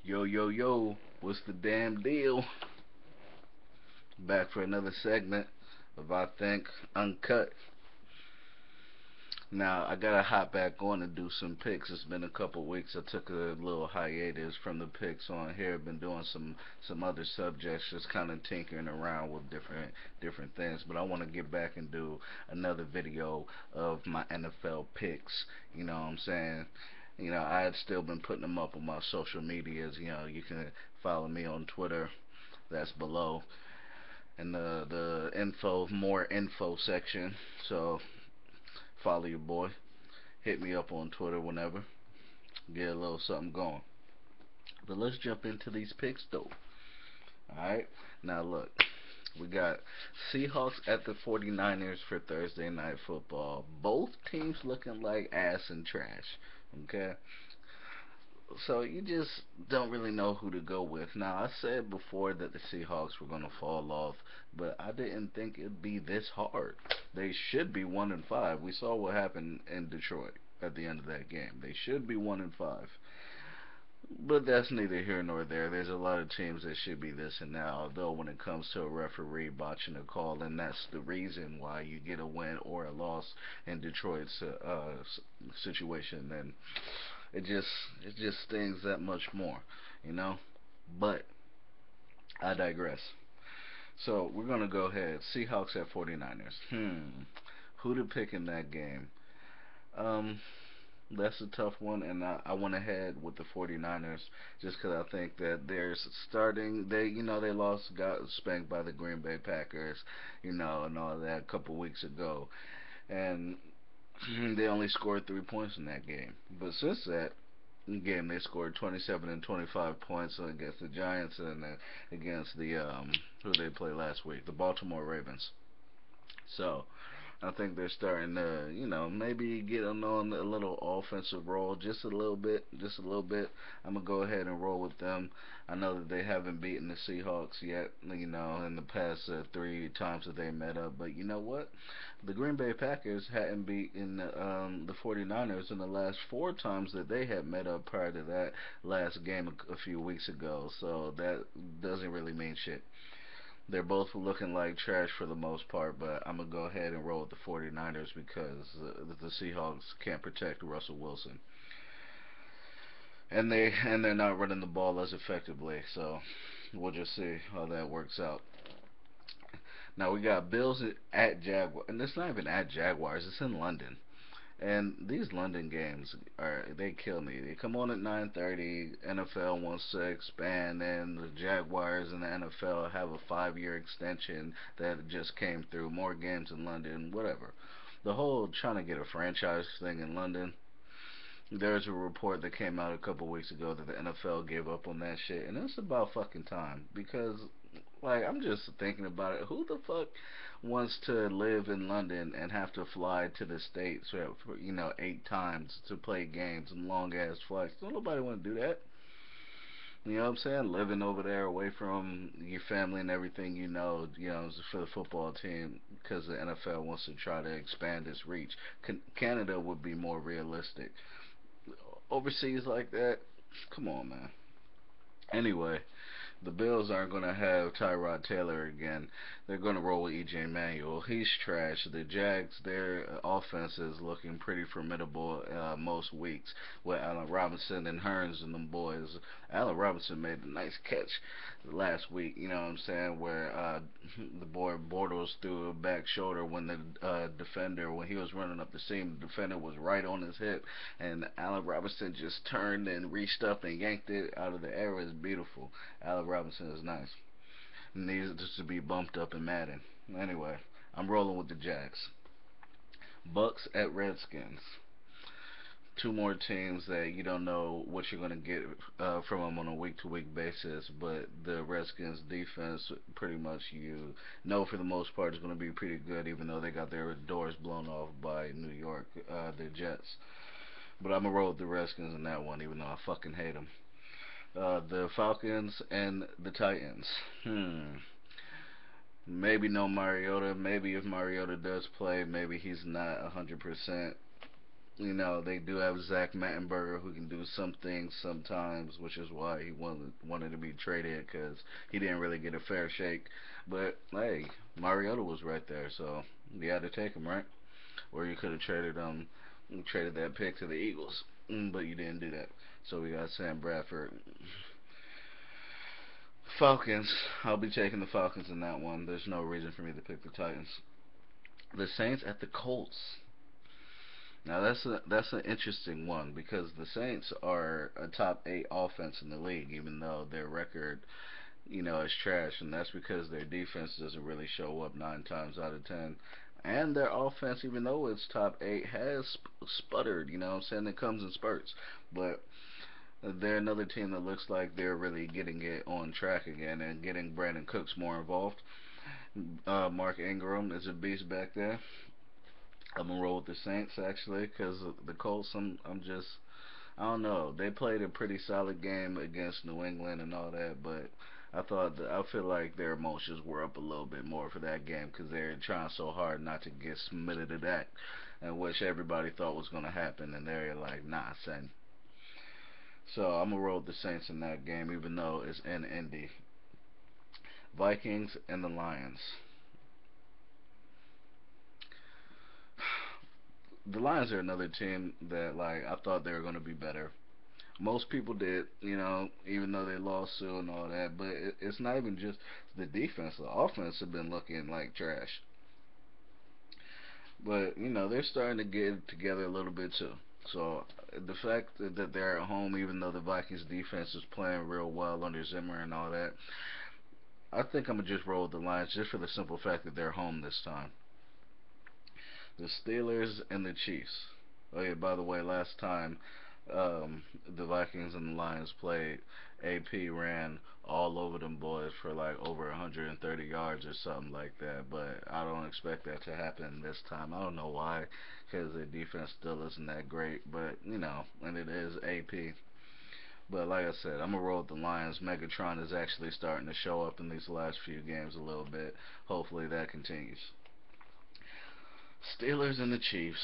Yo, yo, yo, what's the damn deal? Back for another segment of I Think Uncut. Now, I gotta hop back on and do some picks. It's been a couple weeks. I took a little hiatus from the picks on here. Been doing some other subjects, just kind of tinkering around with different things. But I want to get back and do another video of my NFL picks. You know what I'm saying? I had still been putting them up on my social medias. You can follow me on Twitter. That's below in the more info section. So follow your boy. Hit me up on Twitter whenever. Get a little something going. But let's jump into these picks though. Alright? Now look, we got Seahawks at the 49ers for Thursday night football. Both teams looking like ass and trash. Okay? So you just don't really know who to go with. Now I said before that the Seahawks were gonna fall off, but I didn't think it'd be this hard. They should be 1-5. We saw what happened in Detroit at the end of that game. They should be 1-5. But that's neither here nor there. There's a lot of teams that should be this and that. Although when it comes to a referee botching a call, and that's the reason why you get a win or a loss in Detroit's situation, then it just it just stings that much more, you know. But I digress. So we're gonna go ahead. Seahawks at 49ers. Who to pick in that game? Um, that's a tough one, and I went ahead with the 49ers just because I think that they're starting. They lost, got spanked by the Green Bay Packers, and all that a couple weeks ago, and they only scored 3 points in that game. But since that game, they scored 27 and 25 points against the Giants and against the who they played last week, the Baltimore Ravens. So I think they're starting to, maybe get on a little offensive roll, just a little bit, just a little bit. I'm gonna go ahead and roll with them. I know that they haven't beaten the Seahawks yet, in the past 3 times that they met up. But you know what? The Green Bay Packers hadn't beaten the 49ers in the last 4 times that they had met up prior to that last game a few weeks ago. So that doesn't really mean shit. They're both looking like trash for the most part, but I'm going to go ahead and roll with the 49ers because the Seahawks can't protect Russell Wilson. And they're not running the ball as effectively, so we'll just see how that works out. Now we got Bills at Jaguars, and it's not even at Jaguars, it's in London. And these London games they kill me. They come on at 9:30. NFL wants to expand, and the Jaguars and the NFL have a 5-year extension that just came through. More games in London, whatever. The whole trying to get a franchise thing in London. There's a report that came out a couple weeks ago that the NFL gave up on that shit, and it's about fucking time because, like, I'm just thinking about it. Who the fuck wants to live in London and have to fly to the States for 8 times to play games and long ass flights? Don't nobody want to do that. You know what I'm saying? Living over there away from your family and everything for the football team because the NFL wants to try to expand its reach. Canada would be more realistic. Overseas like that, come on, man. Anyway, the Bills aren't going to have Tyrod Taylor again. They're going to roll with EJ Manuel. He's trash. The Jags, their offense is looking pretty formidable most weeks with Allen Robinson and Hearns and them boys. Allen Robinson made a nice catch last week, you know what I'm saying, where the boy Bortles threw a back shoulder when the defender, when he was running up the seam, the defender was right on his hip, and Allen Robinson just turned and reached up and yanked it out of the air. It was beautiful. Allen Robinson is nice. Needs just to be bumped up in Madden. Anyway, I'm rolling with the Jags. Bucs at Redskins. Two more teams that you don't know what you're going to get from them on a week to week basis, but the Redskins defense, pretty much you know for the most part, is going to be pretty good, even though they got their doors blown off by New York, the Jets. But I'm going to roll with the Redskins in that one, even though I fucking hate them. The Falcons and the Titans. Maybe no Mariota. Maybe if Mariota does play, maybe he's not 100%. They do have Zach Mattenberger who can do some things sometimes, which is why he wanted to be traded because he didn't really get a fair shake. But hey, Mariota was right there, so you had to take him, right? Or you could have traded that pick to the Eagles, but you didn't do that. So we got Sam Bradford. Falcons. I'll be taking the Falcons in that one. There's no reason for me to pick the Titans. The Saints at the Colts. Now that's an interesting one because the Saints are a top 8 offense in the league, even though their record, is trash, and that's because their defense doesn't really show up 9 times out of 10. And their offense, even though it's top 8, has sputtered. You know what I'm saying? It comes in spurts, but they're another team that looks like they're really getting it on track again and getting Brandon Cooks more involved. Mark Ingram is a beast back there. I'm gonna roll with the Saints actually, because the Colts. I'm just I don't know. They played a pretty solid game against New England and all that, but I feel like their emotions were up a little bit more for that game because they're trying so hard not to get submitted to that, and which everybody thought was gonna happen, and they're like, nah, son. So I'm gonna roll with the Saints in that game, even though it's in Indy. Vikings and the Lions. The Lions are another team that like I thought they were gonna be better. Most people did, even though they lost Sue and all that. But it's not even just the defense. The offense have been looking like trash. But they're starting to get it together a little bit too. So the fact that they're at home, even though the Vikings defense is playing real well under Zimmer and all that, I think I'm gonna just roll with the Lions just for the simple fact that they're home this time. The Steelers and the Chiefs. Oh yeah, by the way, last time the Vikings and the Lions played, AP ran all over them boys for like over 130 yards or something like that. But I don't expect that to happen this time. I don't know why, because the defense still isn't that great. But and it is AP. But like I said, I'm gonna roll with the Lions. Megatron is actually starting to show up in these last few games a little bit. Hopefully that continues. Steelers and the Chiefs.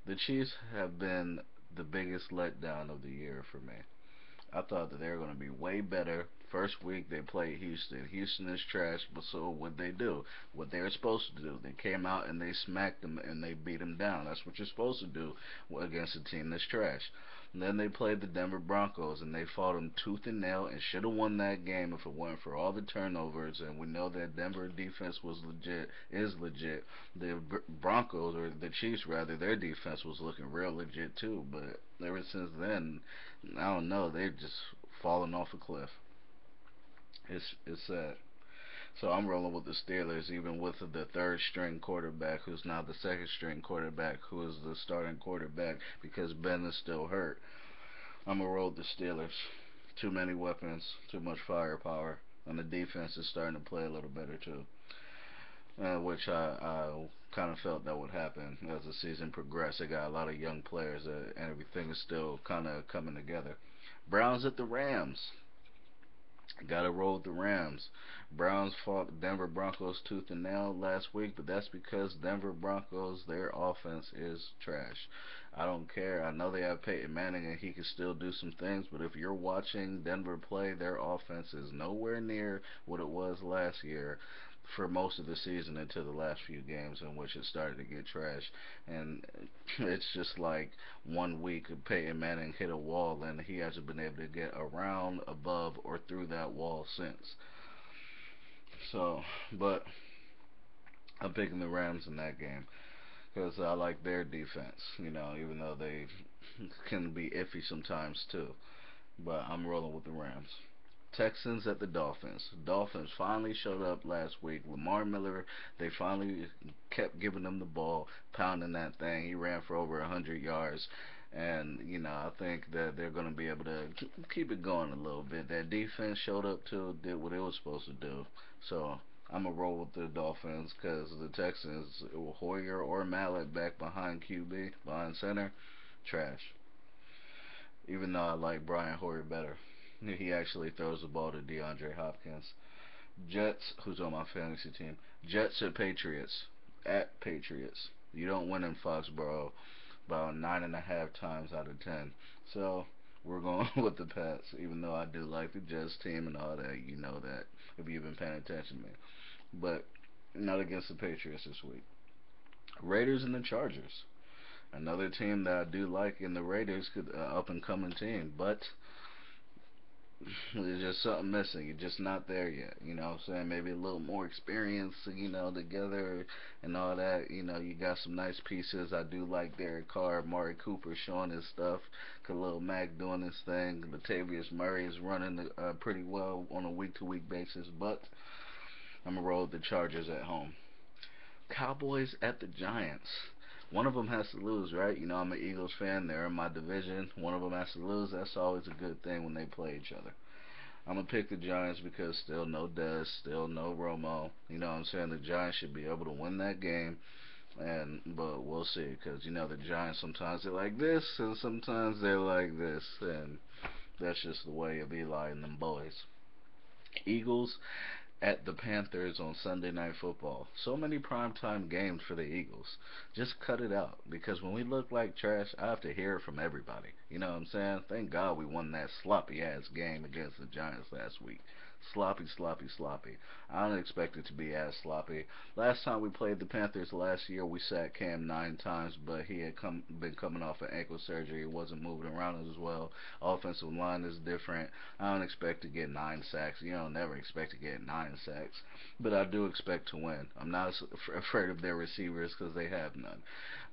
The Chiefs have been the biggest letdown of the year for me. I thought that they were going to be way better. First week they played Houston. Houston is trash, but so what they do, what they were supposed to do, they came out and they smacked them and they beat them down. That's what you're supposed to do against a team that's trash. And then they played the Denver Broncos and they fought them tooth and nail and should have won that game if it weren't for all the turnovers. And we know that Denver defense was legit, is legit. The Broncos, or the Chiefs rather, their defense was looking real legit too. But ever since then, I don't know, they've just fallen off a cliff. It's sad. So I'm rolling with the Steelers, even with the third string quarterback, who's now the second string quarterback, who is the starting quarterback because Ben is still hurt. I'm gonna roll with the Steelers. Too many weapons, too much firepower, and the defense is starting to play a little better too. Which I kind of felt that would happen as the season progressed. They got a lot of young players, and everything is still kind of coming together. Browns at the Rams. Got to roll with the Rams. Browns fought the Denver Broncos tooth and nail last week, but that's because Denver Broncos, their offense is trash. I don't care. I know they have Peyton Manning and he can still do some things, but if you're watching Denver play, their offense is nowhere near what it was last year for most of the season until the last few games in which it started to get trash. And it's just like one week Peyton Manning hit a wall and he hasn't been able to get around, above, or through that wall since. So, but I'm picking the Rams in that game because I like their defense, even though they can be iffy sometimes too. But I'm rolling with the Rams. Texans at the Dolphins. Dolphins finally showed up last week. Lamar Miller, they finally kept giving him the ball, pounding that thing. He ran for over 100 yards. And, I think that they're going to be able to keep it going a little bit. That defense showed up too, did what it was supposed to do. So I'm going to roll with the Dolphins because the Texans, Hoyer or Mallet back behind QB, behind center, trash. Even though I like Brian Hoyer better. He actually throws the ball to DeAndre Hopkins. Jets, who's on my fantasy team. Jets at Patriots. At Patriots. You don't win in Foxborough. about 9.5 times out of 10. So we're going with the Pats, even though I do like the Jets team and all that. You know that if you've been paying attention to me, but not against the Patriots this week. Raiders and the Chargers. Another team that I do like in the Raiders, could up and coming team, but there's just something missing. You're just not there yet. You know what I'm saying? Maybe a little more experience, together and all that. You got some nice pieces. I do like Derek Carr, Mari Cooper showing his stuff, Khalil Mack doing his thing. Latavius Murray is running pretty well on a week to week basis, but I'm going to roll with the Chargers at home. Cowboys at the Giants. One of them has to lose, right? I'm an Eagles fan. They're in my division. One of them has to lose. That's always a good thing when they play each other. I'm gonna pick the Giants because still no Dez, still no Romo. You know what I'm saying? The Giants should be able to win that game, but we'll see. Because the Giants sometimes they're like this and sometimes they're like this, and that's just the way of Eli and them boys. Eagles at the Panthers on Sunday Night Football. So many primetime games for the Eagles. Just cut it out because when we look like trash, I have to hear it from everybody. You know what I'm saying? Thank God we won that sloppy ass game against the Giants last week. Sloppy, sloppy, sloppy. I don't expect it to be as sloppy. Last time we played the Panthers last year, we sat Cam 9 times, but he had been coming off an ankle surgery. He wasn't moving around as well. Offensive line is different. I don't expect to get 9 sacks. You don't never expect to get 9 sacks, but I do expect to win. I'm not afraid of their receivers because they have none.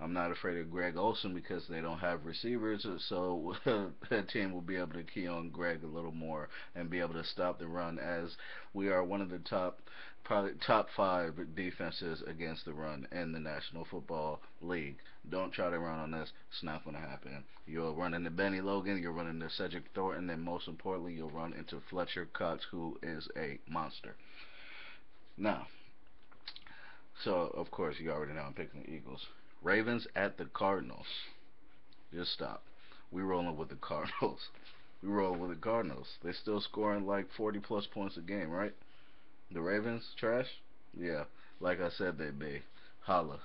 I'm not afraid of Greg Olsen because they don't have receivers, so that team will be able to key on Greg a little more and be able to stop the run as we are one of the probably top five defenses against the run in the National Football League. Don't try to run on us. It's not going to happen. You'll run into Benny Logan, you'll run into Cedric Thornton, and most importantly, you'll run into Fletcher Cox, who is a monster. Now, so of course you already know I'm picking the Eagles. Ravens at the Cardinals. Just stop. We rolling with the Cardinals. We rolling with the Cardinals. They still scoring like 40 plus points a game, right? The Ravens trash? Yeah, like I said they'd be. Holla.